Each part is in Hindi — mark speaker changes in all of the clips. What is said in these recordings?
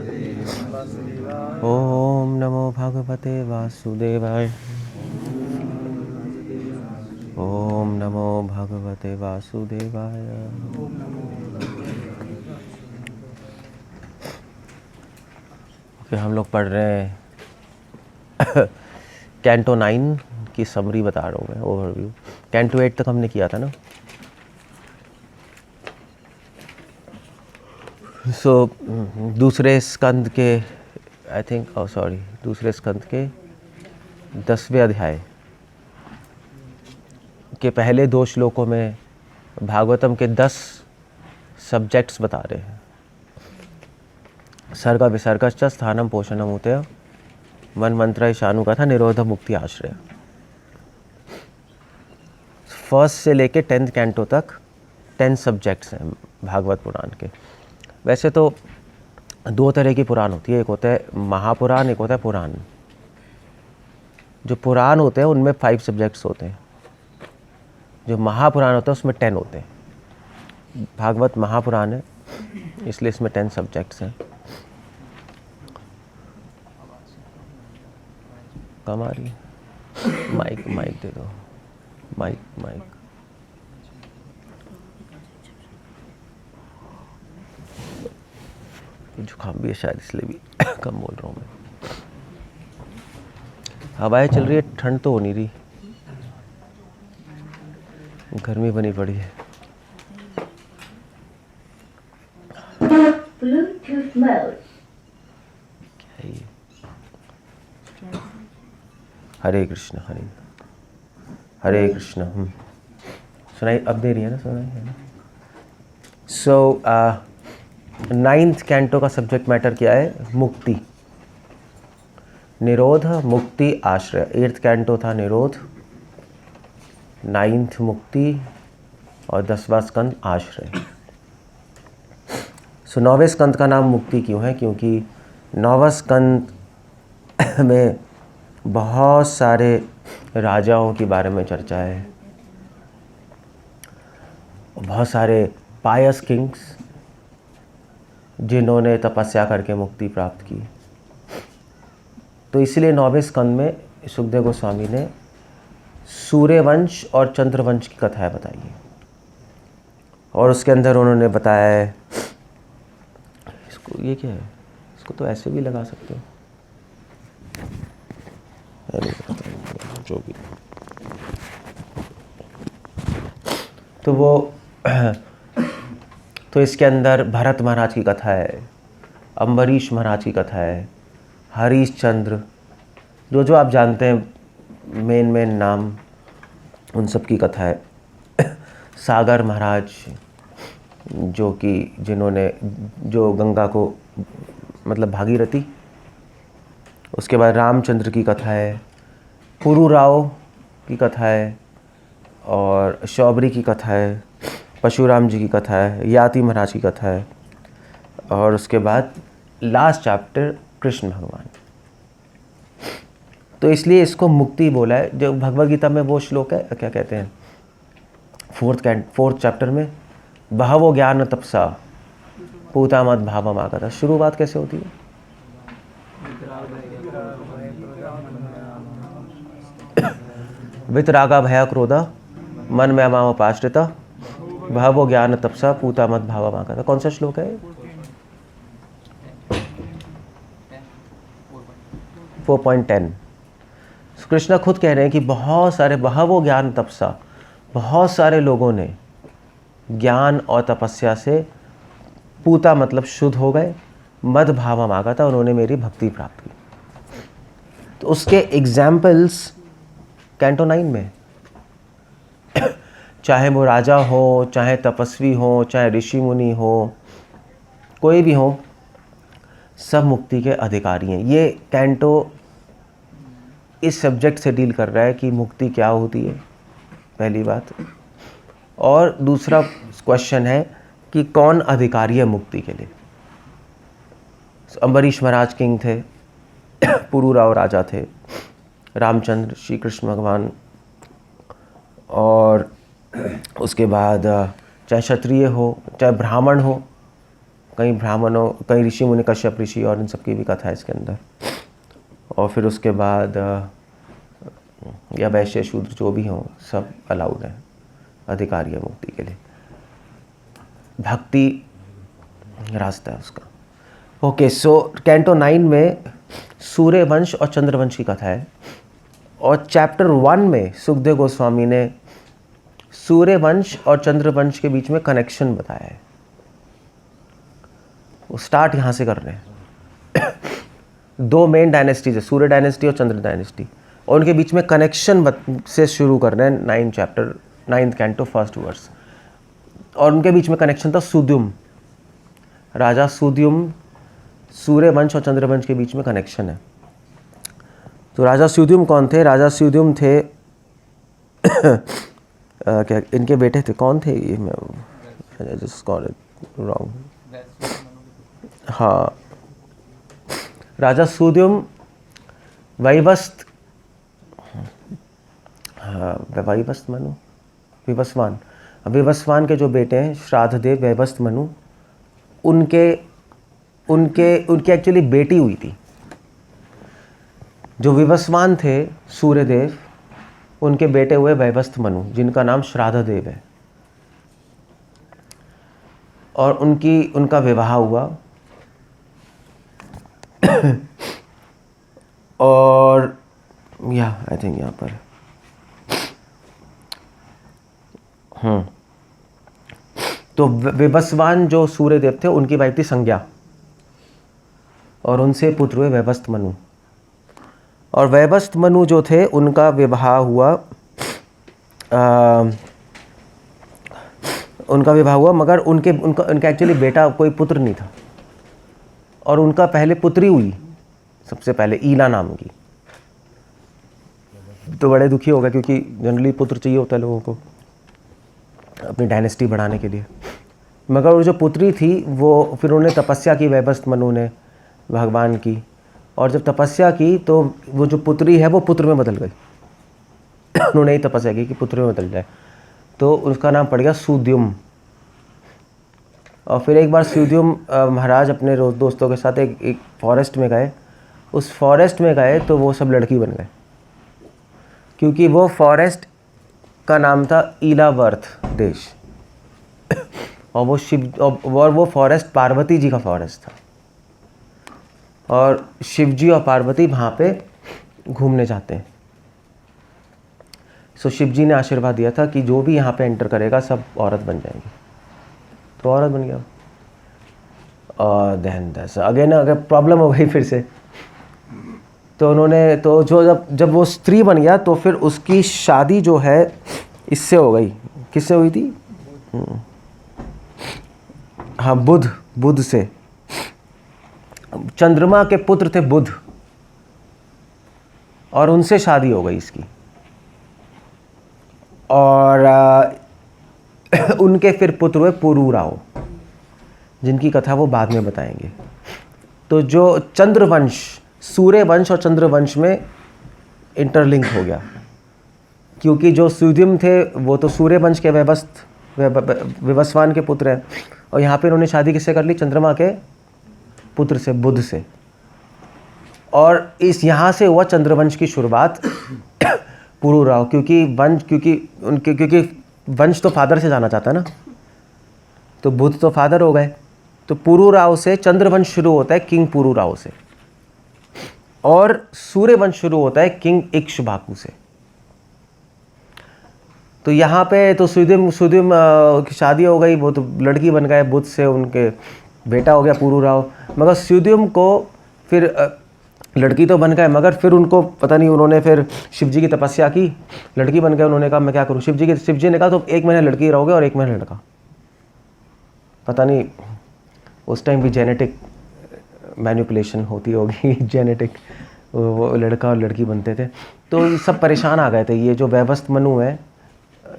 Speaker 1: ओम नमो भगवते वासुदेवाय। ओम नमो भगवते वासुदेवाय। ओके, हम लोग पढ़ रहे हैं कैंटो 9 की समरी बता रहा हूँ मैं, ओवरव्यू। कैंटो 8 तक हमने किया था ना। दूसरे स्कंद के दूसरे स्कंद के 10वें अध्याय के पहले 2 श्लोकों में भागवतम के 10 सब्जेक्ट्स बता रहे हैं। सर्ग विसर्गश्च स्थानम पोषणम होते मन मंत्र ईशानु का था निरोध मुक्ति आश्रय। फर्स्ट से लेके 10th कैंटो तक 10 सब्जेक्ट्स हैं भागवत पुराण के। वैसे तो 2 तरह की पुराण होती है, एक होता है महापुराण, एक होता है पुराण। जो पुराण होते हैं उनमें 5 सब्जेक्ट्स होते हैं, जो महापुराण होता है उसमें 10 होते हैं। भागवत महापुराण है इसलिए इसमें 10 सब्जेक्ट्स हैं। कम आ रही है? माइक दे दो, माइक। जुकाम भी है शायद इसलिए भी कम बोल रहा हूँ मैं। हवाएं चल रही है, ठंड तो हो नहीं रही, गर्मी बनी पड़ी है।
Speaker 2: Bluetooth mode.
Speaker 1: हरे कृष्ण हरे कृष्ण। सुनाई अब दे रही है ना, सुनाई है ना। सो 9th कैंटो का सब्जेक्ट मैटर क्या है? मुक्ति, निरोध, मुक्ति, आश्रय। 8th कैंटो था निरोध, 9th मुक्ति और 10वां स्कंद आश्रय। 9वें स्कंद का नाम मुक्ति क्यों है? क्योंकि 9वां स्कंद में बहुत सारे राजाओं के बारे में चर्चा है, बहुत सारे पायस किंग्स जिन्होंने तपस्या करके मुक्ति प्राप्त की। तो इसलिए 9वें स्कंद में सुखदेव गोस्वामी ने सूर्यवंश और चंद्रवंश की कथाएं बताई है। और उसके अंदर उन्होंने बताया है, इसको ये क्या है, इसको तो ऐसे भी लगा सकते हो, जो भी। तो वो तो इसके अंदर भरत महाराज की कथा है, अम्बरीश महाराज की कथा है, हरीश चंद्र, जो आप जानते हैं मेन नाम, उन सब की कथा है। सागर महाराज जो गंगा को मतलब भागीरथी। उसके बाद रामचंद्र की कथा है, पुरुराव की कथा है, और शौबरी की कथा है, परशुराम जी की कथा है, याति महाराज की कथा है, और उसके बाद लास्ट चैप्टर कृष्ण भगवान। तो इसलिए इसको मुक्ति बोला है। जो भगवद गीता में वो श्लोक है, क्या कहते हैं, 4th चैप्टर में, बहवो ज्ञान तपसा पूता मद भावम आगता। शुरुआत कैसे होती है? वितरागा भया क्रोधा मन में अमाम उपाश्रिता बहवो ज्ञान तपसा पूता मद भावम आगता। कौन सा श्लोक है? 4.10। कृष्ण खुद कह रहे हैं कि बहुत सारे बहवो ज्ञान तपसा, बहुत सारे लोगों ने ज्ञान और तपस्या से पूता मतलब शुद्ध हो गए, मद भावम आगता, उन्होंने मेरी भक्ति प्राप्त की। तो उसके एग्जाम्पल्स कैंटो 9 में चाहे वो राजा हो, चाहे तपस्वी हो, चाहे ऋषि मुनि हो, कोई भी हो, सब मुक्ति के अधिकारी हैं। ये कैंटो इस सब्जेक्ट से डील कर रहा है कि मुक्ति क्या होती है, पहली बात। और दूसरा क्वेश्चन है कि कौन अधिकारी है मुक्ति के लिए। अम्बरीश महाराज किंग थे, पुरुराव राजा थे, रामचंद्र श्री कृष्ण भगवान, और उसके बाद चाहे क्षत्रिय हो, चाहे ब्राह्मण हो, कई ब्राह्मणों, कई ऋषि मुनि, कश्यप ऋषि और इन सब की भी कथा है इसके अंदर। और फिर उसके बाद या वैश्य शूद्र जो भी हों सब अलाउड है, अधिकारी है मुक्ति के लिए। भक्ति रास्ता है उसका। ओके, सो कैंटो 9 में सूर्य वंश और चंद्रवंश की कथा है, और चैप्टर 1 में सुखदेव गोस्वामी ने सूर्य वंश और चंद्रवंश के बीच में कनेक्शन बताया है। वो स्टार्ट यहाँ से कर रहे हैं। 2 मेन डायनेस्टीज है, सूर्य डायनेस्टी और चंद्र डायनेस्टी, और उनके बीच में कनेक्शन से शुरू कर रहे हैं 9 chapter 9th canto 1st verse. और उनके बीच में कनेक्शन था सुद्युम, राजा सुद्युम, सूर्य वंश और चंद्रवंश के बीच में कनेक्शन है। तो राजा सुद्युम कौन थे? राजा सुद्युम थे क्या इनके बेटे थे? कौन थे ये? मैं जस्ट गॉट इट रॉन्ग। हाँ, राजा सुद्युम वैवस्त, हाँ वैवस्त मनु, विवस्वान, विवस्वान के जो बेटे हैं श्राद्धदेव, वैवस्त मनु, उनके एक्चुअली बेटी हुई थी। जो विवस्वान थे सूर्यदेव, उनके बेटे हुए वैवस्त मनु, जिनका नाम श्राद्धदेव है, और उनका विवाह हुआ। और या आई थिंक यहाँ पर तो विवस्वान जो सूर्यदेव थे उनकी वाइफ थी संज्ञा, और उनसे पुत्र हुए वैवस्त मनु। और वैवस्त मनु जो थे उनका विवाह हुआ, मगर उनका एक्चुअली बेटा कोई पुत्र नहीं था, और उनका पहले पुत्री हुई सबसे पहले, ईला नाम की। तो बड़े दुखी हो गए, क्योंकि जनरली पुत्र चाहिए होता है लोगों को अपनी डायनेस्टी बढ़ाने के लिए। मगर वो जो पुत्री थी वो फिर उन्होंने तपस्या की, वैवस्त मनु ने भगवान की, और जब तपस्या की तो वो जो पुत्री है वो पुत्र में बदल गई। उन्होंने ही तपस्या की कि पुत्र में बदल जाए, तो उसका नाम पड़ गया सुद्युम। और फिर एक बार सुद्युम महाराज अपने दोस्तों के साथ एक फॉरेस्ट में गए। उस फॉरेस्ट में गए तो वो सब लड़की बन गए, क्योंकि वो फॉरेस्ट का नाम था ईलावर्त देश। और वो फॉरेस्ट पार्वती जी का फॉरेस्ट था, और शिव जी और पार्वती वहाँ पे घूमने जाते हैं। सो शिव जी ने आशीर्वाद दिया था कि जो भी यहाँ पे एंटर करेगा सब औरत बन जाएंगी, तो औरत बन गया। और देन अगेन अगर प्रॉब्लम हो गई फिर से, तो उन्होंने तो जब वो स्त्री बन गया तो फिर उसकी शादी जो है इससे हो गई। किससे हुई थी? हाँ, बुध से। चंद्रमा के पुत्र थे बुध, और उनसे शादी हो गई इसकी। और उनके फिर पुत्र हुए पुरूराव, जिनकी कथा वो बाद में बताएंगे। तो जो चंद्रवंश, सूर्य वंश और चंद्रवंश में इंटरलिंक हो गया, क्योंकि जो सुद्युम थे वो तो सूर्य वंश के विवस्वान के पुत्र हैं, और यहाँ पे उन्होंने शादी किससे कर ली? चंद्रमा के पुत्र से, बुध से। और इस यहाँ से हुआ चंद्रवंश की शुरुआत। पुरूराव, क्योंकि वंश तो फादर से जाना चाहता है ना, तो बुध तो फादर हो गए, तो पुरूराव से चंद्रवंश शुरू होता है, किंग पुरूराव से। और सूर्य वंश शुरू होता है किंग इक्ष्वाकु से। तो यहाँ पे तो सुद्युम की शादी हो गई, वो तो लड़की बन गए बुध से, उनके बेटा हो गया पुरूराव। मगर सुद्युम को फिर लड़की तो बन गए, मगर फिर उनको पता नहीं, उन्होंने फिर शिव जी की तपस्या की, लड़की बन गए। उन्होंने कहा मैं क्या करूँ? शिव जी ने कहा तो 1 महीना लड़की रहोगे और 1 महीना लड़का। पता नहीं उस टाइम भी जेनेटिक मैनिपुलेशन होती होगी, जेनेटिक, वो लड़का और लड़की बनते थे। तो सब परेशान आ गए थे, ये जो वैवस्त मनु है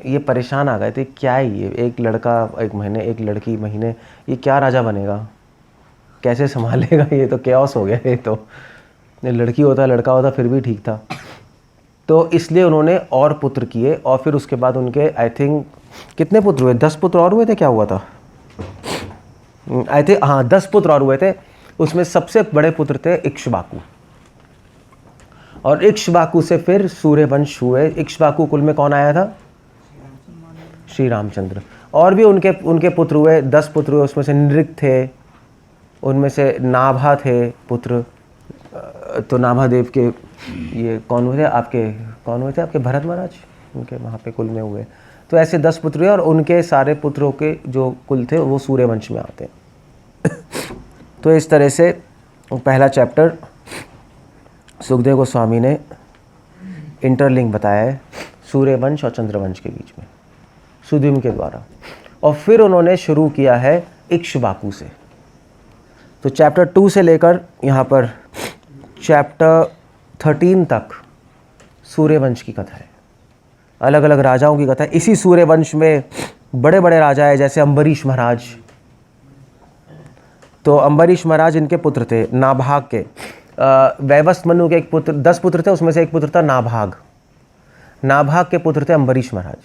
Speaker 1: ये परेशान आ गए थे, क्या है ये, एक लड़का 1 महीने, एक लड़की महीने, ये क्या राजा बनेगा, कैसे संभालेगा? ये तो कैओस हो गया। ये तो लड़की होता लड़का होता फिर भी ठीक था। तो इसलिए उन्होंने और पुत्र किए, और फिर उसके बाद उनके आई थिंक कितने पुत्र हुए? 10 पुत्र और हुए थे, क्या हुआ था? आए थे, हाँ 10 पुत्र और हुए थे। उसमें सबसे बड़े पुत्र थे इक्ष्वाकु, और इक्ष्वाकु से फिर सूर्यवंश हुए। इक्ष्वाकु कुल में कौन आया था? श्री रामचंद्र। और भी उनके पुत्र हुए, 10 पुत्र हुए। उसमें से नृग थे, उनमें से नाभा थे पुत्र। तो नाभा देव के ये कौन हुए थे आपके भरत महाराज, उनके वहाँ पे कुल में हुए। तो ऐसे 10 पुत्र हुए, और उनके सारे पुत्रों के जो कुल थे वो सूर्यवंश में आते हैं। तो इस तरह से पहला चैप्टर सुखदेव गोस्वामी ने इंटरलिंक बताया है सूर्यवंश और चंद्रवंश के बीच में, सुद्युम्न के द्वारा। और फिर उन्होंने शुरू किया है इक्ष्वाकु से। तो चैप्टर 2 से लेकर यहाँ पर चैप्टर 13 तक सूर्यवंश की कथा है, अलग अलग राजाओं की कथा है। इसी सूर्यवंश में बड़े बड़े राजा है, जैसे अम्बरीश महाराज। तो अम्बरीश महाराज इनके पुत्र थे नाभाग के। वैवस्वत मनु के एक पुत्र, 10 पुत्र थे, उसमें से एक पुत्र था नाभाग। नाभाग के पुत्र थे अम्बरीश महाराज।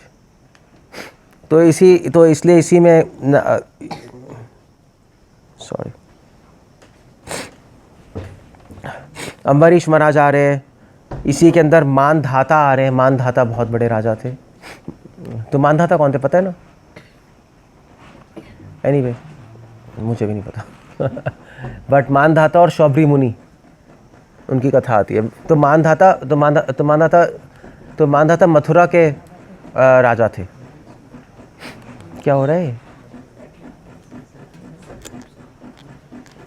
Speaker 1: तो इसलिए इसी में अम्बरीश महाराज आ रहे हैं, इसी के अंदर मानधाता आ रहे हैं। मानधाता बहुत बड़े राजा थे। तो मानधाता कौन थे पता है ना? एनीवे, मुझे भी नहीं पता बट मानधाता और शौभरी मुनि, उनकी कथा आती है। तो मानधाता मथुरा के राजा थे। क्या हो रहा है?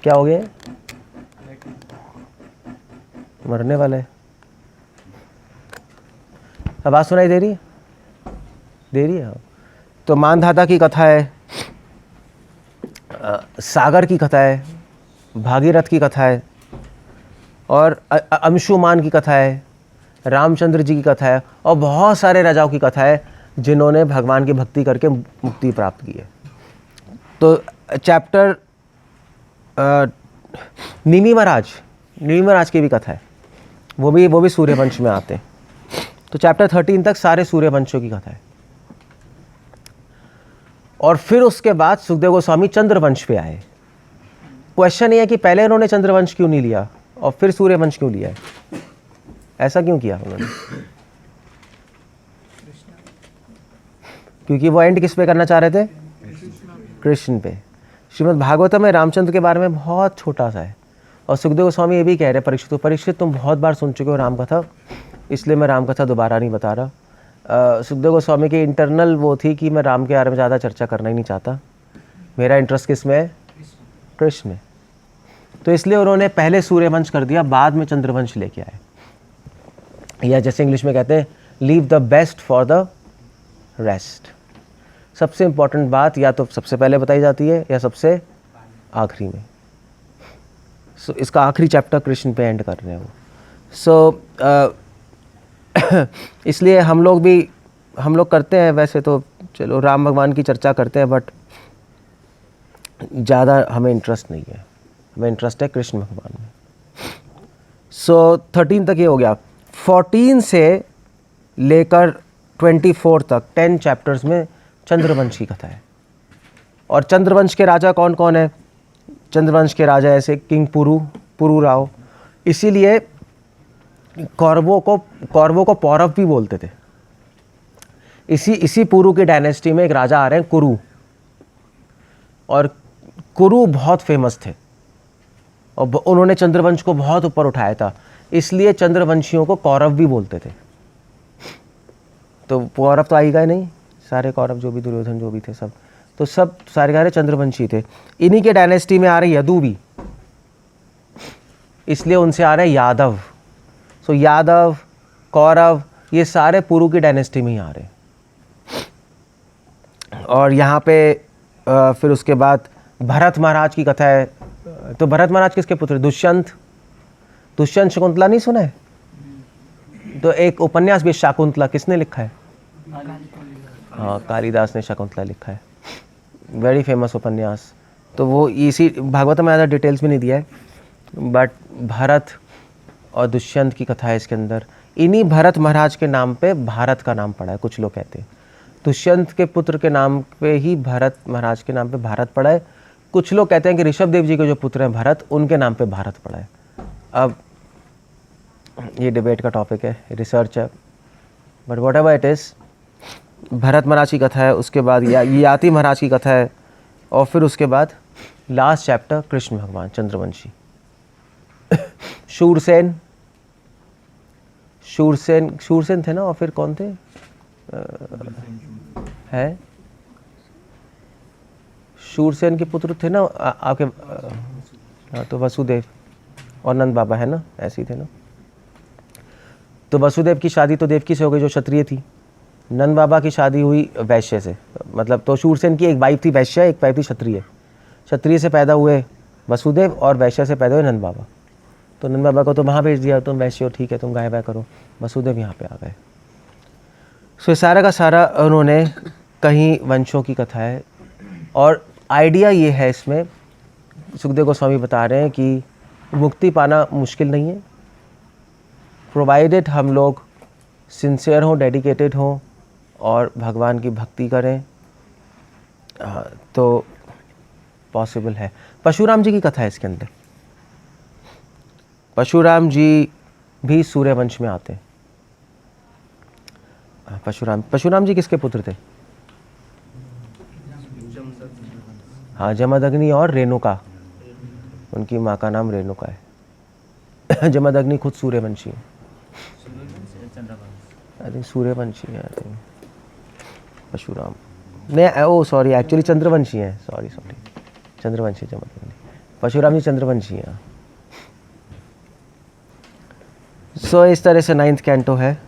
Speaker 1: क्या हो गया? मरने वाला है। आवाज सुनाई दे रही है? दे रही है। तो मानधाता की कथा है, सागर की कथा है, भागीरथ की कथा है, और अंशुमान की कथा है, रामचंद्र जी की कथा है, और बहुत सारे राजाओं की कथा है जिन्होंने भगवान की भक्ति करके मुक्ति प्राप्त की है। तो चैप्टर निमि महाराज की भी कथा है, वो भी सूर्यवंश में आते हैं। तो चैप्टर 13 तक सारे सूर्यवंशों की कथा है। और फिर उसके बाद सुखदेव गोस्वामी चंद्रवंश पे आए। क्वेश्चन ये है कि पहले उन्होंने चंद्रवंश क्यों नहीं लिया और फिर सूर्यवंश क्यों लिया है? ऐसा क्यों किया उन्होंने? क्योंकि वो एंड किस पे करना चाह रहे थे? कृष्ण पे। श्रीमद् भागवतम में रामचंद्र के बारे में बहुत छोटा सा है, और सुखदेव गोस्वामी ये भी कह रहे हैं परीक्षित तुम बहुत बार सुन चुके हो राम कथा, इसलिए मैं राम कथा दोबारा नहीं बता रहा। सुखदेव गोस्वामी की इंटरनल वो थी कि मैं राम के बारे में ज़्यादा चर्चा करना ही नहीं चाहता, मेरा इंटरेस्ट किस में है? कृष्ण में। तो इसलिए उन्होंने पहले सूर्यवंश कर दिया, बाद में चंद्रवंश लेके आए, या जैसे इंग्लिश में कहते हैं leave the best for the rest. सबसे इंपॉर्टेंट बात या तो सबसे पहले बताई जाती है या सबसे आखिरी में। सो इसका आखिरी चैप्टर कृष्ण पे एंड कर रहे हैं वो। सो इसलिए हम लोग करते हैं वैसे तो, चलो राम भगवान की चर्चा करते हैं, बट ज़्यादा हमें इंटरेस्ट नहीं है, हमें इंटरेस्ट है कृष्ण भगवान में। सो 13 तक ये हो गया। 14 से लेकर 24 तक 10 चैप्टर्स में चंद्रवंश की कथा है। और चंद्रवंश के राजा कौन कौन है? चंद्रवंश के राजा ऐसे किंग पुरुराव, इसीलिए कौरवों को पौरव भी बोलते थे। इसी पुरु की डायनेस्टी में एक राजा आ रहे हैं कुरु, और कुरु बहुत फेमस थे और उन्होंने चंद्रवंश को बहुत ऊपर उठाया था, इसलिए चंद्रवंशियों को कौरव भी बोलते थे। तो कौरव तो आएगा ही नहीं, सारे कौरव जो भी दुर्योधन जो भी थे सब, तो सब सारे चंद्रवंशी थे। इन्हीं के डायनेस्टी में आ रहे यदु भी, इसलिए उनसे आ रहे यादव। सो यादव, कौरव, ये सारे पुरु की डायनेस्टी में ही आ रहे। और यहाँ पे फिर उसके बाद भरत महाराज की कथा है। तो भरत महाराज किसके पुत्र? दुष्यंत शकुंतला नहीं सुना है? तो एक उपन्यास भी शकुंतला किसने लिखा है? हाँ, कालिदास ने शकुंतला लिखा है, वेरी फेमस उपन्यास। तो वो इसी भागवत में ज़्यादा डिटेल्स भी नहीं दिया है, बट भरत और दुष्यंत की कथा है इसके अंदर। इन्हीं भरत महाराज के नाम पे भारत का नाम पड़ा है, कुछ लोग कहते हैं। दुष्यंत के पुत्र के नाम पे ही भरत महाराज के नाम पे भारत पड़ा है, कुछ लोग कहते हैं कि ऋषभ देव जी के जो पुत्र हैं भरत, उनके नाम पे भारत पड़ा है। अब ये डिबेट का टॉपिक है, रिसर्च है, but whatever it is, Bharat Maharaj की कथा है, उसके बाद याति महाराज की कथा है, और फिर उसके बाद लास्ट चैप्टर कृष्ण भगवान चंद्रवंशी। शूरसेन थे ना, और फिर कौन थे हैं, शूरसेन के पुत्र थे ना आपके, हाँ, तो वसुदेव और नंद बाबा है ना, ऐसे ही थे ना। तो वसुदेव की शादी तो देवकी से हो गई जो क्षत्रिय थी, नंद बाबा की शादी हुई वैश्य से, मतलब तो शूरसेन की एक वाइफ थी वैश्य, एक वाइफ थी क्षत्रिय। क्षत्रिय से पैदा हुए वसुदेव और वैश्य से पैदा हुए नंद बाबा। तो नंद बाबा को तो वहाँ भेज दिया, तुम वैश्य हो, ठीक है, तुम गाय वाय करो। वसुदेव यहाँ पे आ गए। सो सारा का सारा उन्होंने कहीं वंशों की कथा है, और आइडिया ये है इसमें, सुखदेव गोस्वामी बता रहे हैं कि मुक्ति पाना मुश्किल नहीं है, प्रोवाइडेड हम लोग सिंसियर हों, डेडिकेटेड हों और भगवान की भक्ति करें, तो पॉसिबल है। परशुराम जी की कथा है इसके अंदर। परशुराम जी भी सूर्यवंश में आते हैं। परशुराम जी किसके पुत्र थे? हाँ, जमदग्नि और रेणुका, उनकी माँ का नाम रेणुका है। जमदग्नि खुद सूर्यवंशी है, अरे सूर्यवंशी है परशुराम, नहीं ओ सॉरी, एक्चुअली चंद्रवंशी है, सॉरी चंद्रवंशी जमदग्नि, परशुराम जी चंद्रवंशी हैं। सो इस तरह से 9th कैंटो है।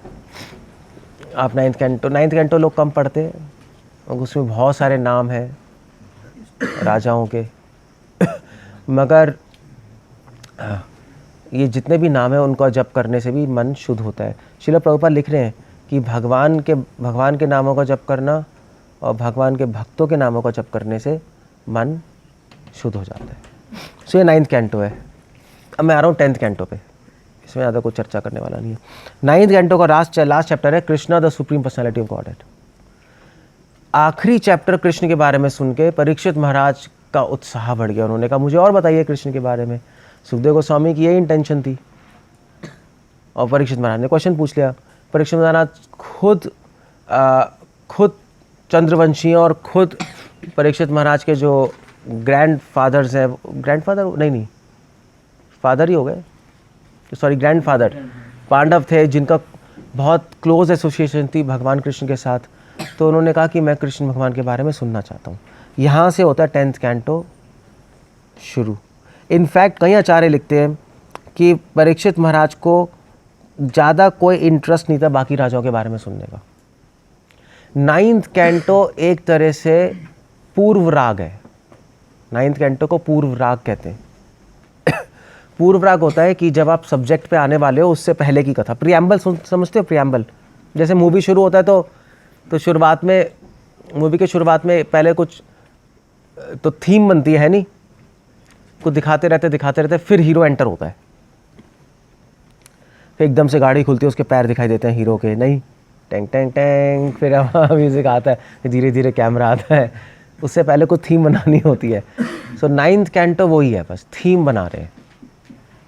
Speaker 1: आप 9th कैंटो लोग कम पढ़ते हैं, उसमें बहुत सारे नाम हैं राजाओं के, मगर ये जितने भी नाम हैं उनका जप करने से भी मन शुद्ध होता है। श्रील प्रभुपाद लिख रहे हैं कि भगवान के नामों का जप करना और भगवान के भक्तों के नामों का जप करने से मन शुद्ध हो जाता है। सो ये 9th कैंटो है। अब मैं आ रहा हूँ 10th कैंटो पे, इसमें ज़्यादा कुछ चर्चा करने वाला नहीं है। 9th कैंटो का लास्ट चैप्टर है Krishna the supreme personality of godhead. आखिरी चैप्टर कृष्ण के बारे में सुन के परीक्षित महाराज का उत्साह बढ़ गया। उन्होंने कहा मुझे और बताइए कृष्ण के बारे में। सुखदेव गोस्वामी की यही इंटेंशन थी, और परीक्षित महाराज ने क्वेश्चन पूछ लिया। परीक्षित महाराज खुद चंद्रवंशी और खुद परीक्षित महाराज के जो ग्रैंडफादर्स हैं, ग्रैंडफादर नहीं फादर ही हो गए, सॉरी ग्रैंडफादर, पांडव थे जिनका बहुत क्लोज एसोसिएशन थी भगवान कृष्ण के साथ। तो उन्होंने कहा कि मैं कृष्ण भगवान के बारे में सुनना चाहता हूँ। यहाँ से होता है 10th कैंटो शुरू। इनफैक्ट कई आचार्य लिखते हैं कि परीक्षित महाराज को ज़्यादा कोई इंटरेस्ट नहीं था बाकी राजाओं के बारे में सुनने का। 9th कैंटो एक तरह से पूर्व राग है। 9th कैंटो को पूर्व राग कहते हैं। पूर्व राग होता है कि जब आप सब्जेक्ट पे आने वाले हो उससे पहले की कथा, प्रियम्बल समझते हो? प्रियम्बल जैसे मूवी शुरू होता है तो शुरुआत में, मूवी के शुरुआत में पहले कुछ तो थीम बनती है नहीं, कुछ दिखाते रहते फिर हीरो एंटर होता है, फिर एकदम से गाड़ी खुलती है, उसके पैर दिखाई देते हैं हीरो के, नहीं टैंग टैंग टैंग, फिर म्यूजिक आता है, फिर धीरे धीरे कैमरा आता है। उससे पहले कुछ थीम बनानी होती है। सो 9th कैंटो वही है, बस थीम बना रहे हैं।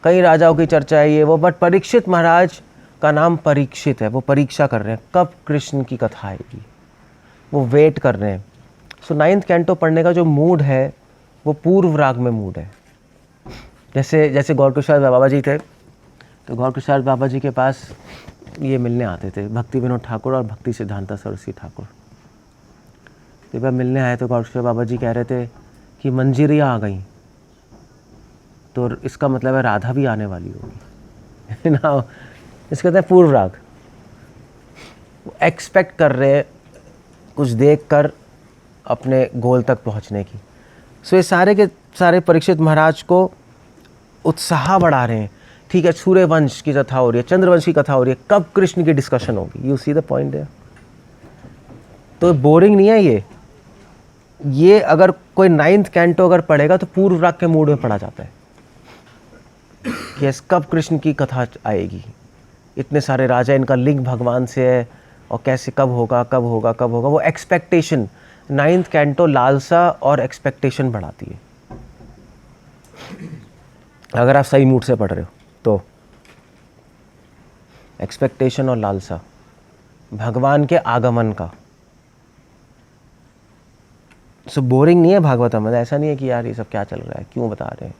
Speaker 1: कई राजाओं की चर्चा है ये वो, बट परीक्षित महाराज का नाम परीक्षित है। वो परीक्षा कर रहे हैं कब कृष्ण की कथा आएगी, वो वेट कर रहे हैं। सो 9th कैंटो पढ़ने का जो मूड है वो पूर्व राग में मूड है। जैसे गौर किशोर बाबा जी थे, तो गौर किशोर बाबा जी के पास ये मिलने आते थे भक्ति विनोद ठाकुर और भक्ति सिद्धांता सरस्वती ठाकुर। तो जब मिलने आए तो गौर किशोर बाबा जी कह रहे थे कि मंजीरियाँ आ गई, तो इसका मतलब है राधा भी आने वाली होगी ना। इसका कहते हैं पूर्व राग। एक्सपेक्ट कर रहे कुछ देखकर अपने गोल तक पहुंचने की। सो ये सारे के सारे परीक्षित महाराज को उत्साह बढ़ा रहे हैं। ठीक है, सूर्यवंश की कथा हो रही है, चंद्रवंश की कथा हो रही है, कब कृष्ण की डिस्कशन होगी। यू सी द पॉइंट है। तो बोरिंग नहीं है ये अगर कोई 9th कैंटो अगर पढ़ेगा तो पूर्व राग के मूड में पढ़ा जाता है कि कब कृष्ण की कथा आएगी। इतने सारे राजा, इनका लिंक भगवान से है, और कैसे कब होगा वो एक्सपेक्टेशन। 9th कैंटो लालसा और एक्सपेक्टेशन बढ़ाती है। अगर आप सही मूड से पढ़ रहे हो तो एक्सपेक्टेशन और लालसा, भगवान के आगमन का। सो बोरिंग नहीं है भागवतम, ऐसा नहीं है कि यार ये सब क्या चल रहा है, क्यों बता रहे हैं,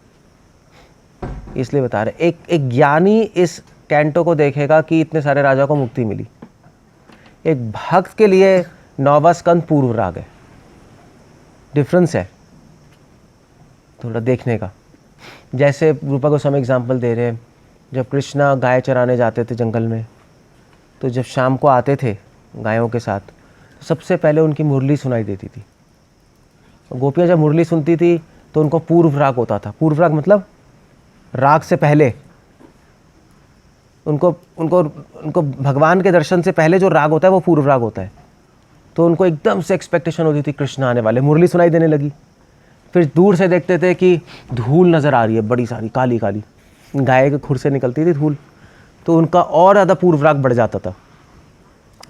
Speaker 1: इसलिए बता रहे। एक ज्ञानी इस कैंटो को देखेगा कि इतने सारे राजा को मुक्ति मिली। एक भक्त के लिए 9वां स्कंद पूर्व राग है, डिफरेंस है थोड़ा देखने का। जैसे रूपा गोस्वामी एग्जाम्पल दे रहे हैं, जब कृष्णा गाय चराने जाते थे जंगल में, तो जब शाम को आते थे गायों के साथ, सबसे पहले उनकी मुरली सुनाई देती थी। गोपियाँ जब मुरली सुनती थी तो उनको पूर्व राग होता था। पूर्व राग मतलब राग से पहले, उनको उनको उनको भगवान के दर्शन से पहले जो राग होता है वो पूर्व राग होता है। तो उनको एकदम से एक्सपेक्टेशन होती थी कृष्ण आने वाले, मुरली सुनाई देने लगी। फिर दूर से देखते थे कि धूल नज़र आ रही है बड़ी सारी काली काली, गाय के खुर से निकलती थी धूल, तो उनका और ज़्यादा पूर्व राग बढ़ जाता था।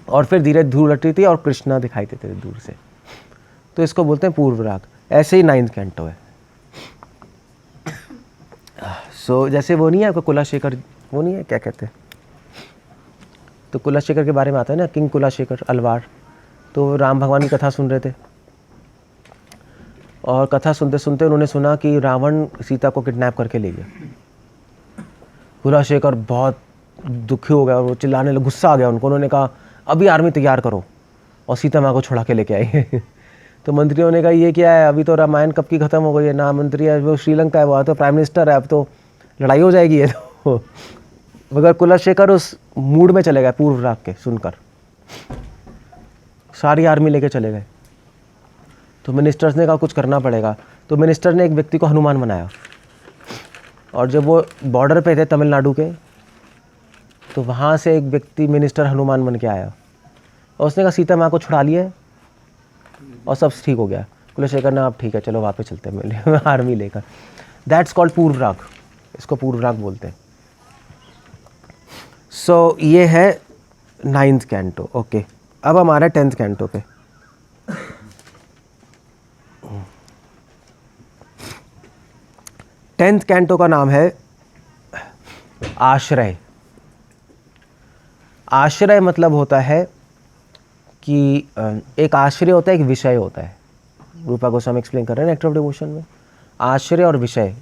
Speaker 1: और फिर धीरे धूल हटती थी और कृष्णा दिखाई देते थे दूर से, तो इसको बोलते हैं पूर्व राग। ऐसे ही 9th कैंटो है। सो जैसे वो नहीं है आपका कुलाशेखर, वो नहीं है क्या कहते हैं, तो कुलाशेखर के बारे में आता है ना, किंग कुलाशेखर अलवार। तो राम भगवान की कथा सुन रहे थे और कथा सुनते सुनते उन्होंने सुना कि रावण सीता को किडनैप करके ले गया। कुलाशेखर बहुत दुखी हो गया और वो चिल्लाने लगे, गुस्सा आ गया उनको। उन्होंने कहा अभी आर्मी तैयार करो और सीता माँ को छुड़ा के लेके आई। तो मंत्रियों ने कहा ये क्या है, अभी तो रामायण कब की ख़त्म हो गई है ना, मंत्री है वो श्रीलंका है, वो तो प्राइम मिनिस्टर है, अब तो लड़ाई हो जाएगी है। तो मगर कुलाशेखर उस मूड में चले गए पूर्व राग के सुनकर, सारी आर्मी लेके चले गए। तो मिनिस्टर्स ने कहा कुछ करना पड़ेगा, तो मिनिस्टर ने एक व्यक्ति को हनुमान बनाया, और जब वो बॉर्डर पे थे तमिलनाडु के, तो वहाँ से एक व्यक्ति मिनिस्टर हनुमान बन के आया और उसने कहा सीता माँ को छुड़ा लिया और सब ठीक हो गया। कुलशेखर ने आप ठीक है चलो वापस चलते हैं आर्मी लेकर। दैट्स कॉल्ड पूर्व राग, इसको पूर्व राग बोलते हैं। सो ये है 9th कैंटो। ओके, अब हमारा 10th कैंटो पे। टेंथ कैंटो का नाम है आश्रय। आश्रय मतलब होता है कि एक आश्रय होता है, एक विषय होता है। रूपा गोस्वामी एक्सप्लेन कर रहे हैं नेक्टर ऑफ डिवोशन में, आश्रय और विषय।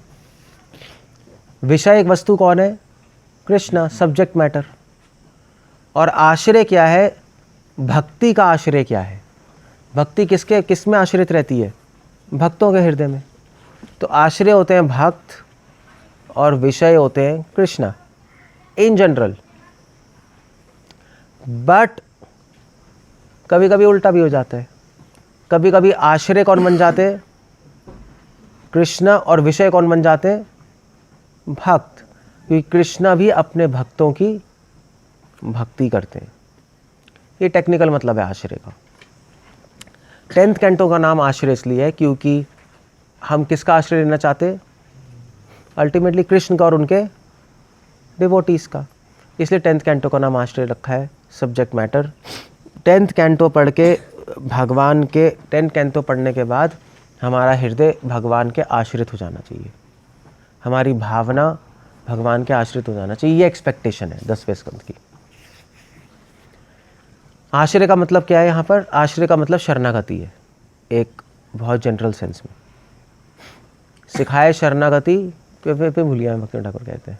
Speaker 1: विषय एक वस्तु कौन है? Krishna, subject matter. और आश्रय क्या है? भक्ति का आश्रय क्या है? भक्ति किस में आश्रित रहती है? भक्तों के हृदय में। तो आश्रय होते हैं भक्त और विषय होते हैं कृष्णा इन जनरल। बट कभी कभी उल्टा भी हो जाता है, कभी कभी आश्रय कौन बन जाते हैं? कृष्णा, और विषय कौन बन जाते हैं? भक्त, क्योंकि कृष्णा भी अपने भक्तों की भक्ति करते हैं। ये टेक्निकल मतलब है आश्रय का। 10th कैंटो का नाम आश्रय इसलिए है क्योंकि हम किसका आश्रय लेना चाहते हैं? अल्टीमेटली कृष्ण का और उनके डिवोटीज का। इसलिए 10th कैंटो का नाम आश्रय रखा है, सब्जेक्ट मैटर। 10th कैंटो पढ़ के भगवान के 10th कैंटो पढ़ने के बाद हमारा हृदय भगवान के आश्रित हो जाना चाहिए, हमारी भावना भगवान के आश्रित हो जाना चाहिए। ये एक्सपेक्टेशन है 10वें स्कंद की। आश्रय का मतलब क्या है यहाँ पर? आश्रय का मतलब शरणागति है, एक बहुत जनरल सेंस में। सिखाए शरणागति पे भूल गया भक्ति ठाकुर कहते हैं,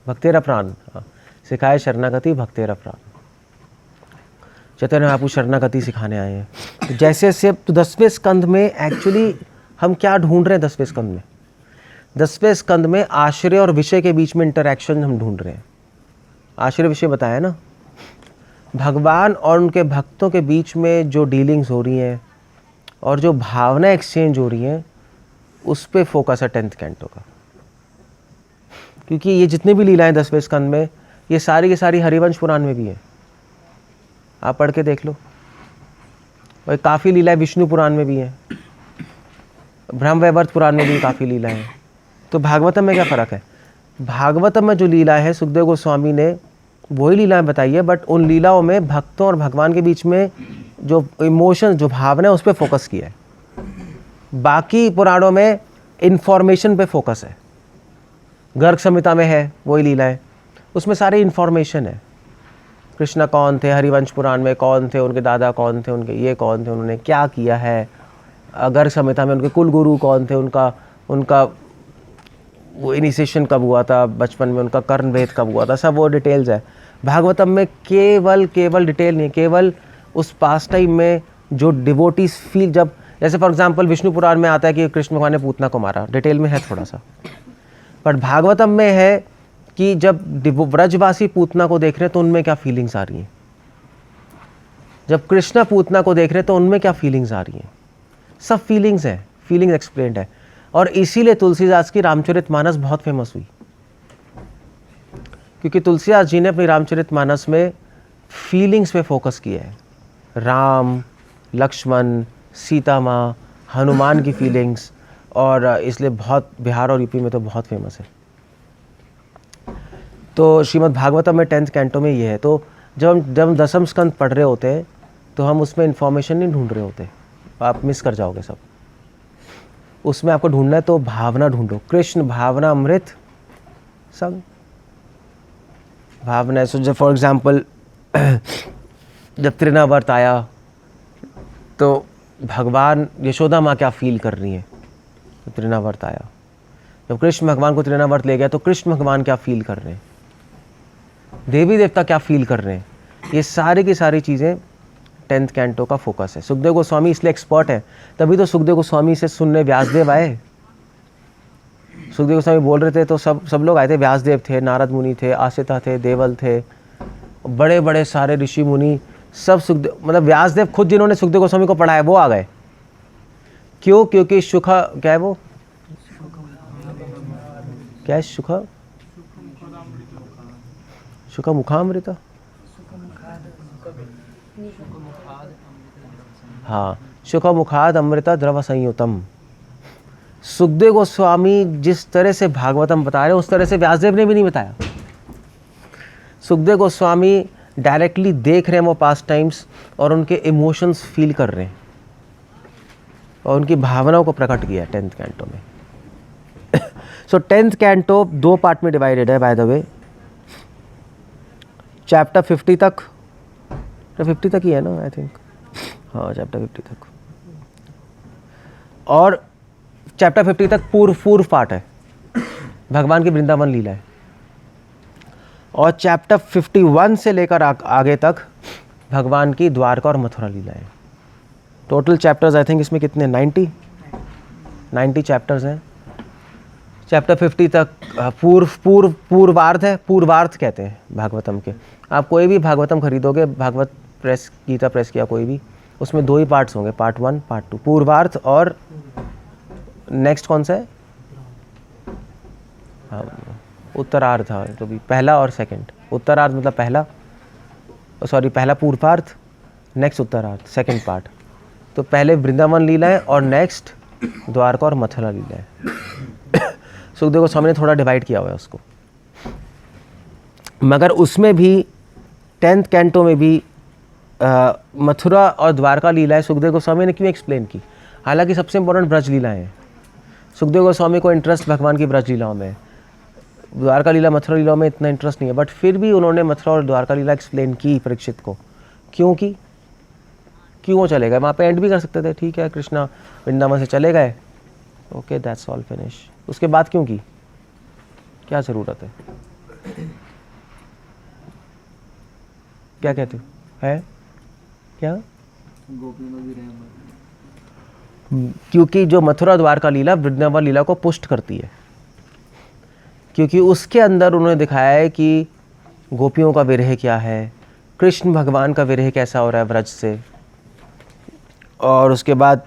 Speaker 1: भक्तेरा प्राण। हाँ, सिखाए शरणागति भक्तेरा प्राण। चैतन्य महाप्रभु शरणागति सिखाने आए हैं। तो जैसे से तो 10वें स्कंद में एक्चुअली हम क्या ढूंढ रहे हैं? 10वें स्कंद में 10वें स्कंद में आश्रय और विषय के बीच में इंटरैक्शन हम ढूंढ रहे हैं। आश्रय विषय बताया ना, भगवान और उनके भक्तों के बीच में जो डीलिंग्स हो रही हैं और जो भावना एक्सचेंज हो रही हैं, उस पे फोकस है 10th कैंटो का। क्योंकि ये जितने भी लीलाएं 10वें स्कंद में, ये सारी की सारी हरिवंश पुराण में भी है, आप पढ़ के देख लो। और काफ़ी लीलाएं विष्णु पुराण में भी हैं, ब्रह्मवैवर्त पुराण में भी काफ़ी लीलाएं हैं। तो भागवतम में क्या फ़र्क है? भागवतम में जो लीला है सुखदेव गोस्वामी ने वही लीलाएं बताई है, बट उन लीलाओं में भक्तों और भगवान के बीच में जो इमोशन, जो भावना है, उस पर फोकस किया है। बाकी पुराणों में इन्फॉर्मेशन पे फोकस है। गर्ग संहिता में है वही लीला है, उसमें सारी इन्फॉर्मेशन है। कृष्ण कौन थे, हरिवंश पुराण में कौन थे, उनके दादा कौन थे, उनके ये कौन थे, उन्होंने क्या किया है। गर्ग संहिता में उनके कुल गुरु कौन थे, उनका वो इनिशिएशन कब हुआ था, बचपन में उनका कर्ण भेद कब हुआ था, सब वो डिटेल्स है। भागवतम में केवल डिटेल नहीं, केवल उस पास टाइम में जो डिवोटीज फील, जब जैसे फॉर एग्जांपल विष्णु पुराण में आता है कि कृष्ण भगवान ने पूतना को मारा, डिटेल में है थोड़ा सा, बट भागवतम में है कि जब ब्रजवासी पूतना को देख रहे हैं तो उनमें क्या फीलिंग्स आ रही हैं, जब कृष्ण पूतना को देख रहे हैं तो उनमें क्या फीलिंग्स आ रही हैं, सब फीलिंग्स हैं, फीलिंग्स एक्सप्लेन्ड है। और इसीलिए तुलसीदास की रामचरितमानस बहुत फेमस हुई, क्योंकि तुलसीदास जी ने अपनी रामचरितमानस में फीलिंग्स पे फोकस किया है। राम, लक्ष्मण, सीता माँ, हनुमान की फीलिंग्स, और इसलिए बहुत बिहार और यूपी में तो बहुत फेमस है। तो श्रीमद् भागवतम में 10th कैंटो में ये है। तो जब हम दसम स्कंद पढ़ रहे होते हैं तो हम उसमें इन्फॉर्मेशन नहीं ढूंढ रहे होते, आप मिस कर जाओगे सब। उसमें आपको ढूंढना है तो भावना ढूंढो, कृष्ण भावना अमृत संग भावना है। सो जब फॉर एग्जाम्पल जब त्रिनावर्त आया तो भगवान यशोदा माँ क्या फील कर रही हैं, तो त्रिनावर्त आया। जब कृष्ण भगवान को त्रिनावर्त ले गया तो कृष्ण भगवान क्या फील कर रहे हैं, देवी देवता क्या फील कर रहे हैं, ये सारी की सारी चीज़ें 10th कैंटो का फोकस है। सुखदेव गोस्वामी इसलिए एक्सपर्ट है, तभी तो सुखदेव गोस्वामी से सुनने व्यासदेव आए। सुखदेव गोस्वामी बोल रहे थे तो सब लोग आए थे, व्यासदेव थे, नारद मुनि थे, आसिता थे, देवल थे, बड़े बड़े सारे ऋषि मुनि सब सुखदेव, मतलब व्यासदेव खुद जिन्होंने सुखदेव गोस्वामी को पढ़ाया वो आ गए। क्यों? क्योंकि सुखा क्या है, वो क्या है, सुखा मुखामृत, हाँ, सुख मुखाद अमृत द्रव संयुतम। सुखदेव गोस्वामी जिस तरह से भागवतम बता रहे हैं उस तरह से व्यासदेव ने भी नहीं बताया। सुखदेव गोस्वामी डायरेक्टली देख रहे हैं वो पास्ट टाइम्स और उनके इमोशंस फील कर रहे हैं और उनकी भावनाओं को प्रकट किया है 10th कैंटो में। सो 10th कैंटो 2 पार्ट में डिवाइडेड है बाय द वे। चैप्टर 50 तक, 50 तक ही है ना आई थिंक, हाँ चैप्टर 50 तक, और चैप्टर 50 तक पूर्व पार्ट है, भगवान की वृंदावन लीला है। और चैप्टर 51 से लेकर आगे तक भगवान की द्वारका और मथुरा लीला है। टोटल चैप्टर्स आई थिंक इसमें कितने, 90 चैप्टर्स हैं। चैप्टर 50 तक पूर्वार्ध है, पूर्वार्ध कहते हैं भागवतम के। आप कोई भी भागवतम खरीदोगे, भागवत प्रेस, गीता प्रेस किया कोई भी, उसमें 2 ही पार्ट्स होंगे, पार्ट 1 पार्ट 2, पूर्वार्ध और नेक्स्ट कौन सा है, हाँ उत्तरार्ध, हाँ तो भी पहला और सेकंड। उत्तरार्ध मतलब पहला, सॉरी पहला पूर्वार्ध, नेक्स्ट उत्तरार्ध सेकंड पार्ट। तो पहले वृंदावन लीला है और नेक्स्ट द्वारका और मथुरा लीला है। सुखदेव गोस्वामी ने थोड़ा डिवाइड किया हुआ है उसको, मगर उसमें भी 10th कैंटो में भी मथुरा और द्वारका लीला है। सुखदेव गोस्वामी ने क्यों एक्सप्लेन की, हालांकि सबसे इंपॉर्टेंट ब्रज लीलाएं हैं। सुखदेव गोस्वामी को इंटरेस्ट भगवान की ब्रज लीलाओं में है, द्वारका लीला मथुरा लीलाओं में इतना इंटरेस्ट नहीं है, बट फिर भी उन्होंने मथुरा और द्वारका लीला एक्सप्लेन की परीक्षित को। क्योंकि क्यों वो चले गए, वहाँ पे एंड भी कर सकते थे, ठीक है कृष्णा वृंदावन से चले गए, ओके दैट्स ऑल फिनिश। उसके बाद क्यों की, क्या ज़रूरत है, क्या कहते हो, है क्या? क्योंकि जो मथुरा द्वारका लीला वृंदावन लीला को पुष्ट करती है, क्योंकि उसके अंदर उन्होंने दिखाया है कि गोपियों का विरह क्या है, कृष्ण भगवान का विरह कैसा हो रहा है व्रज से, और उसके बाद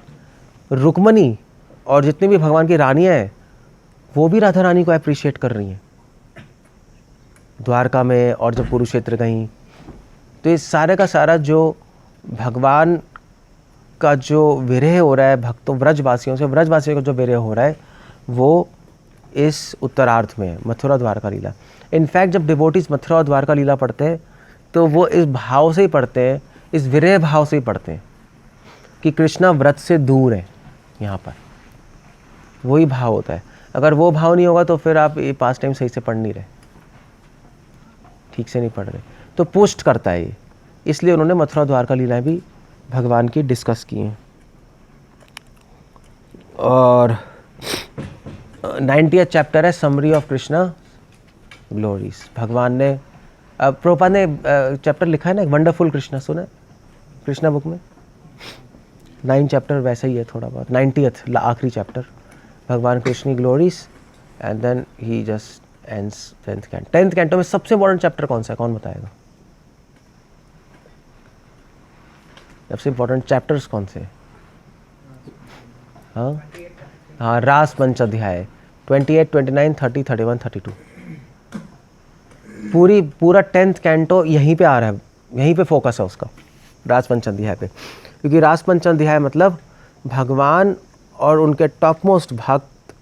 Speaker 1: रुक्मणी और जितनी भी भगवान की रानियाँ हैं वो भी राधा रानी को अप्रिशिएट कर रही हैं द्वारका में, और जब कुरुक्षेत्र गई तो इस सारे का सारा जो भगवान का जो विरह हो रहा है भक्तों व्रजवासियों से, व्रजवासियों का जो विरह हो रहा है वो इस उत्तरार्ध में है, मथुरा द्वारका लीला। इनफैक्ट जब डिवोटीज मथुरा और द्वारका लीला पढ़ते हैं तो वो इस भाव से ही पढ़ते हैं, इस विरह भाव से ही पढ़ते हैं कि कृष्णा व्रत से दूर है यहाँ पर, वही भाव होता है। अगर वो भाव नहीं होगा तो फिर आप ये पास टाइम सही से पढ़ नहीं रहे, ठीक से नहीं पढ़ रहे। तो पोस्ट करता है ये, इसलिए उन्होंने मथुरा द्वारका लीलाएं भी भगवान की डिस्कस की हैं। और 90th चैप्टर है समरी ऑफ कृष्णा ग्लोरीज। भगवान ने प्रभुपाद ने चैप्टर लिखा है ना, वंडरफुल कृष्णा, सुना है कृष्णा बुक में? 9 चैप्टर वैसा ही है थोड़ा बहुत। 90th आखिरी चैप्टर, भगवान कृष्ण की glories, and then he just ends 10th canto. 10th canto में सबसे इंपॉर्टेंट चैप्टर कौन सा है, कौन बताएगा? सबसे इंपॉर्टेंट चैप्टर्स कौन से? हाँ, रास पंचाध्याय 28, 29, 30, 31, 32। पूरा 10th कैंटो यहीं पे आ रहा है, यहीं पे फोकस है उसका, रास पंचाध्याय पे। क्योंकि रास पंचाध्याय मतलब भगवान और उनके टॉप मोस्ट भक्त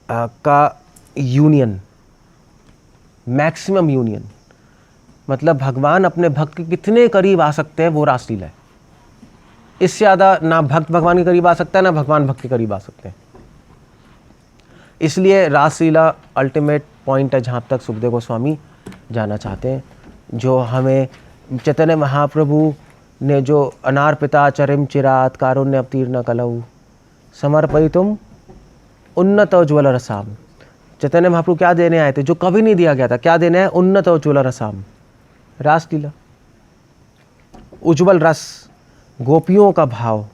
Speaker 1: का यूनियन, मैक्सिमम यूनियन। मतलब भगवान अपने भक्त के कितने करीब आ सकते हैं, वो रासलीला है। इससे ज़्यादा ना भक्त भगवान के करीब आ सकता है, ना भगवान भक्त के करीब आ सकते हैं। इसलिए रासलीला अल्टीमेट पॉइंट है जहाँ तक सुखदेव गोस्वामी जाना चाहते हैं, जो हमें चैतन्य महाप्रभु ने जो अनार्पिता चरिम चिरात कारुण्य अवतीर्ण कलऊ समर्पयितुम उन्नत उज्ज्वल रसाम। चैतन्य महाप्रभु क्या देने आए थे जो कभी नहीं दिया गया था? क्या देने है? उन्नत उज्ज्वल रसाम, रासलीला, उज्ज्वल रस, गोपियों का भाव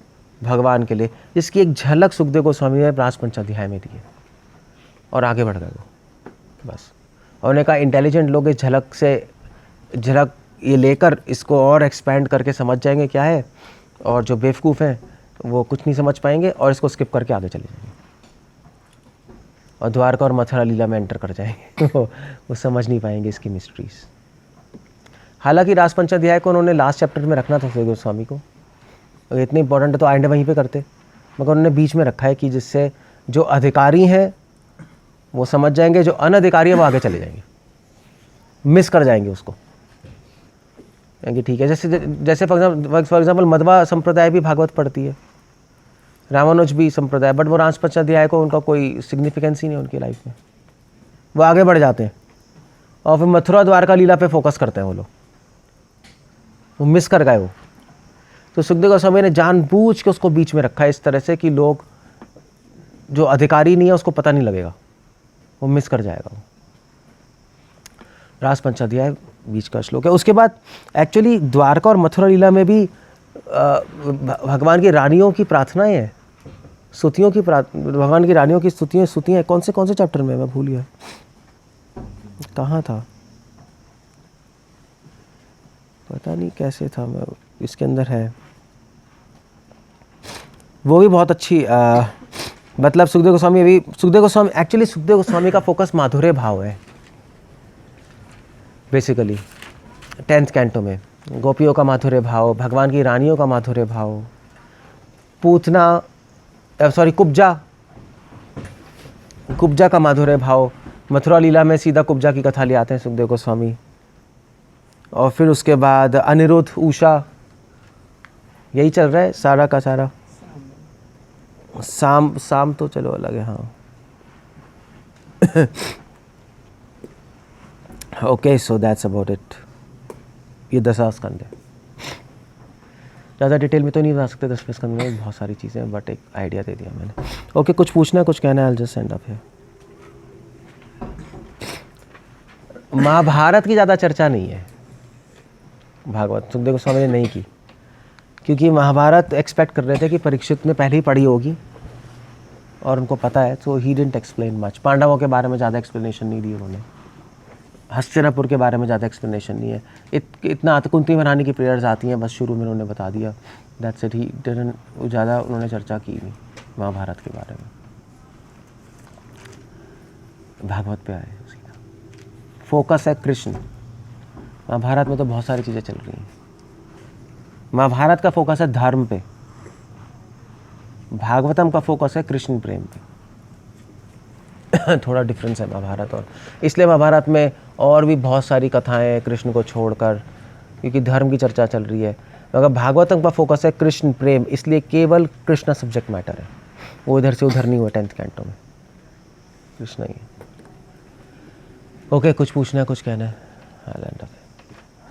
Speaker 1: भगवान के लिए, जिसकी एक झलक सुखदेव गोस्वामी ने रास पंचाध्याय में दी है। और आगे बढ़ गए वो बस। और उन्होंने कहा इंटेलिजेंट लोग इस झलक ये लेकर इसको और एक्सपैंड करके समझ जाएंगे क्या है, और जो बेवकूफ़ हैं वो कुछ नहीं समझ पाएंगे और इसको स्किप करके आगे चले जाएंगे और द्वारका और मथुरा लीला में एंटर कर जाएंगे। वो समझ नहीं पाएंगे इसकी मिस्ट्रीज। हालांकि रास पंचाध्याय को उन्होंने लास्ट चैप्टर में रखना था सुखदेव गोस्वामी को, इतने इंपॉर्टेंट है तो आइंडे वहीं पे करते, मगर उन्होंने बीच में रखा है कि जिससे जो अधिकारी हैं वो समझ जाएंगे, जो अनधिकारी है वो आगे चले जाएंगे, मिस कर जाएंगे उसको। कि ठीक है, जैसे फॉर एग्जाम्पल मध्वा संप्रदाय भी भागवत पढ़ती है, रामानुज भी संप्रदाय, बट वो रास पंचाध्याय को उनका कोई सिग्निफिकेंस ही नहीं उनकी लाइफ में, वो आगे बढ़ जाते हैं और फिर मथुरा द्वारका लीला पे फोकस करते हैं वो लोग, वो मिस कर गए वो। तो सुखदेव गोस्वामी ने जानबूझ के उसको बीच में रखा है इस तरह से कि लोग जो अधिकारी नहीं है उसको पता नहीं लगेगा, वो मिस कर जाएगा वो। रास पंचाध्याय बीच का श्लोक है। उसके बाद एक्चुअली द्वारका और मथुरा लीला में भी भगवान की रानियों की प्रार्थनाएं हैं, स्तुतियों की भगवान की रानियों की स्तुतियाँ कौन से चैप्टर में, मैं भूल गया कहाँ था, पता नहीं कैसे था, मैं इसके अंदर है, वो भी बहुत अच्छी मतलब सुखदेव गोस्वामी का फोकस माधुर्य भाव है बेसिकली 10th कैंटो में। गोपियों का माधुर्य भाव, भगवान की रानियों का माधुर्य भाव, कुब्जा का माधुर्य भाव। मथुरा लीला में सीधा कुब्जा की कथा ले आते हैं सुखदेव गोस्वामी। और फिर उसके बाद अनिरुद्ध, उषा, यही चल रहा है सारा का सारा। शाम तो चलो अलग है, हाँ। Okay, so that's about it. ये 10 स्कंद है, ज़्यादा डिटेल में तो नहीं बता सकते 10 स्कंद में, बहुत सारी चीज़ें हैं, बट एक आइडिया दे दिया मैंने। ओके, कुछ पूछना है, कुछ कहना है? आई जस्ट एंड अप है। महाभारत की ज़्यादा चर्चा नहीं है भागवत, सुखदेव गोस्वामी ने नहीं की, क्योंकि महाभारत एक्सपेक्ट कर रहे थे कि परीक्षित ने पहले ही पढ़ी होगी और उनको पता है, तो ही डिडंट एक्सप्लेन मच। पांडवों के बारे में ज़्यादा एक्सप्लेनेशन नहीं दी उन्होंने, हस्तिनापुर के बारे में ज़्यादा एक्सप्लेनेशन नहीं है। इतना कुंती महारानी की प्रेयर्स आती हैं, बस शुरू में उन्होंने बता दिया, दैट्स इट। ही डिडंट ज़्यादा उन्होंने चर्चा की नहीं महाभारत के बारे में। भागवत पे आए, सीधा फोकस है कृष्ण। महाभारत में तो बहुत सारी चीज़ें चल रही हैं, महाभारत का फोकस है धर्म पे, भागवतम का फोकस है कृष्ण प्रेम पे। थोड़ा डिफरेंस है महाभारत और, इसलिए महाभारत में और भी बहुत सारी कथाएं हैं कृष्ण को छोड़कर, क्योंकि धर्म की चर्चा चल रही है। मगर भागवतम का फोकस है कृष्ण प्रेम, इसलिए केवल कृष्ण सब्जेक्ट मैटर है। वो इधर से उधर नहीं हुआ 10th कैंटो में, कृष्ण ही है। ओके, कुछ पूछना है, कुछ कहना है? आई एंड